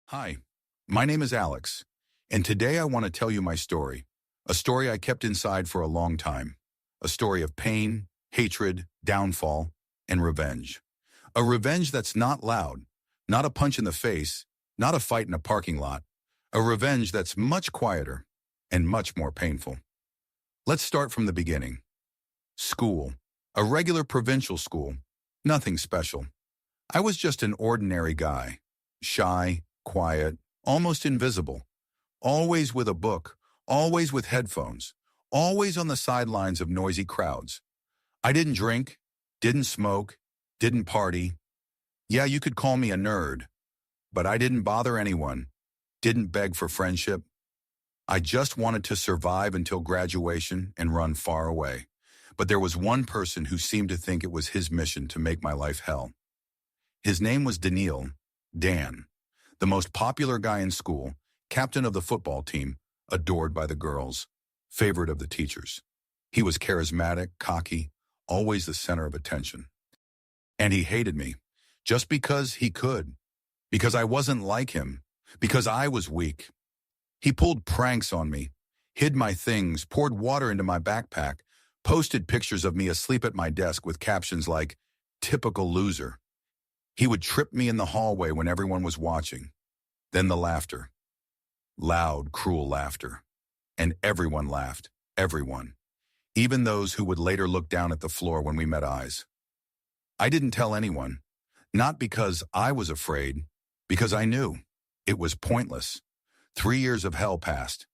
Hi, my name is Alex, and today I want to tell you my story, a story I kept inside for a long time, a story of pain, hatred, downfall, and revenge. A revenge that's not loud, not a punch in the face, not a fight in a parking lot, a revenge that's much quieter and much more painful. Let's start from the beginning. School, a regular provincial school, nothing special. I was just an ordinary guy, shy, quiet, almost invisible, always with a book, always with headphones, always on the sidelines of noisy crowds. I didn't drink, didn't smoke, didn't party. Yeah, you could call me a nerd, but I didn't bother anyone, didn't beg for friendship. I just wanted to survive until graduation and run far away. But there was one person who seemed to think it was his mission to make my life hell. His name was Daniil, Dan, the most popular guy in school, captain of the football team, adored by the girls, favorite of the teachers. He was charismatic, cocky, always the center of attention. And he hated me, just because he could, because I wasn't like him, because I was weak. He pulled pranks on me, hid my things, poured water into my backpack, posted pictures of me asleep at my desk with captions like, "Typical loser." He would trip me in the hallway when everyone was watching. Then the laughter. Loud, cruel laughter. And everyone laughed. Everyone. Even those who would later look down at the floor when we met eyes. I didn't tell anyone. Not because I was afraid. Because I knew. It was pointless. 3 years of hell passed.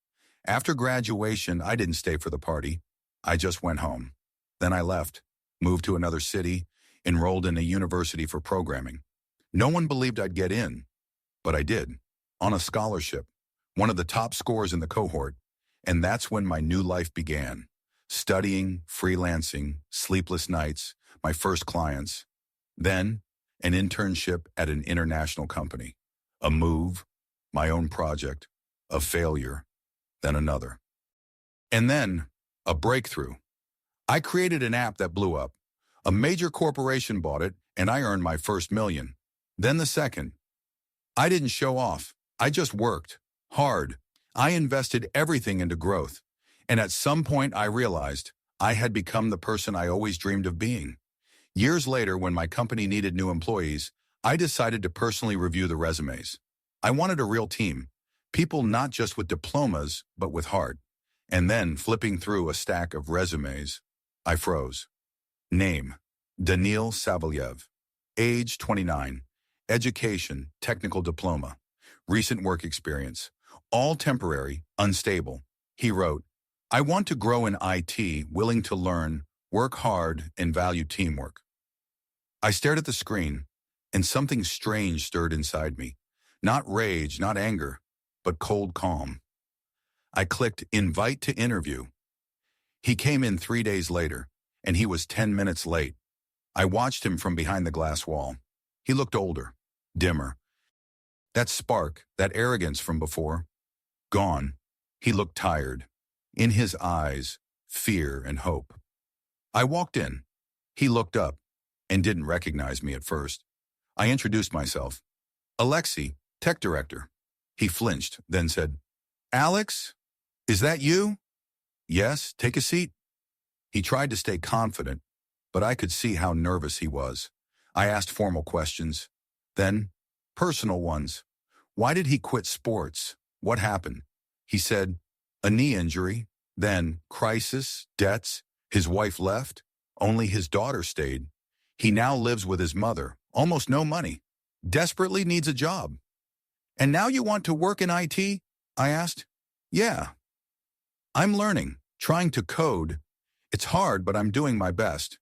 After graduation, I didn't stay for the party. I just went home. Then I left. Moved to another city. Enrolled in a university for programming. No one believed I'd get in, but I did, on a scholarship, one of the top scores in the cohort, and that's when my new life began. Studying, freelancing, sleepless nights, my first clients. Then, an internship at an international company. A move, my own project, a failure, then another. And then, a breakthrough. I created an app that blew up. A major corporation bought it, and I earned my first million. Then the second. I didn't show off. I just worked. Hard. I invested everything into growth. And at some point I realized I had become the person I always dreamed of being. Years later, when my company needed new employees, I decided to personally review the resumes. I wanted a real team. People not just with diplomas, but with heart. And then, flipping through a stack of resumes, I froze. Name, Daniil Savelyev. Age, 29. Education, technical diploma. Recent work experience. All temporary, unstable. He wrote, "I want to grow in IT, willing to learn, work hard, and value teamwork." I stared at the screen, and something strange stirred inside me. Not rage, not anger, but cold calm. I clicked invite to interview. He came in 3 days later, and he was 10 minutes late. I watched him from behind the glass wall. He looked older, dimmer. That spark, that arrogance from before, gone. He looked tired. In his eyes, fear and hope. I walked in. He looked up and didn't recognize me at first. I introduced myself. "Alexei, tech director." He flinched, then said, "Alex, is that you?" "Yes, take a seat." He tried to stay confident, but I could see how nervous he was. I asked formal questions, then personal ones. Why did he quit sports? What happened? He said, "A knee injury," then crisis, debts, his wife left, only his daughter stayed. He now lives with his mother, almost no money, desperately needs a job. "And now you want to work in IT?" I asked. "Yeah. I'm learning, trying to code. It's hard, but I'm doing my best."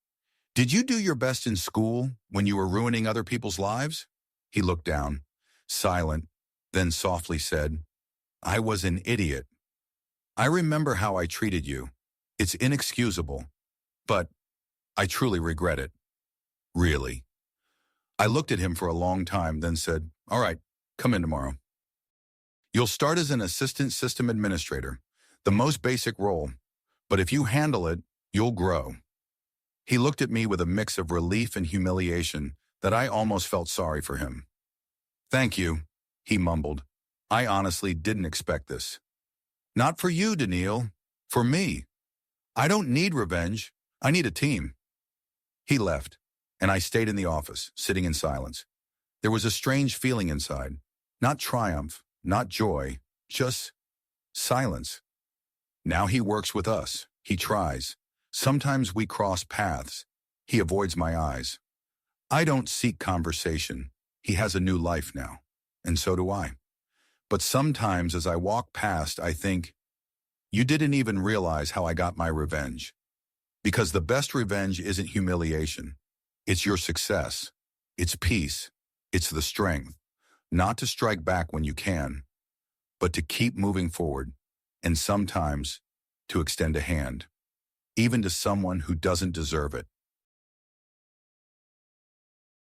"Did you do your best in school when you were ruining other people's lives?" He looked down, silent, then softly said, "I was an idiot. I remember how I treated you. It's inexcusable, but I truly regret it. Really." I looked at him for a long time, then said, "All right, come in tomorrow. You'll start as an assistant system administrator, the most basic role, but if you handle it, you'll grow." He looked at me with a mix of relief and humiliation that I almost felt sorry for him. "Thank you," He mumbled, "I honestly didn't expect this." "Not for you, Daniil. For me. I don't need revenge. I need a team." He left, and I stayed in the office, sitting in silence. There was a strange feeling inside. Not triumph, not joy, just silence. Now he works with us. He tries. Sometimes we cross paths. He avoids my eyes. I don't seek conversation. He has a new life now, and so do I. But sometimes as I walk past, I think, you didn't even realize how I got my revenge. Because the best revenge isn't humiliation. It's your success. It's peace. It's the strength. Not to strike back when you can, but to keep moving forward, and sometimes to extend a hand, even to someone who doesn't deserve it.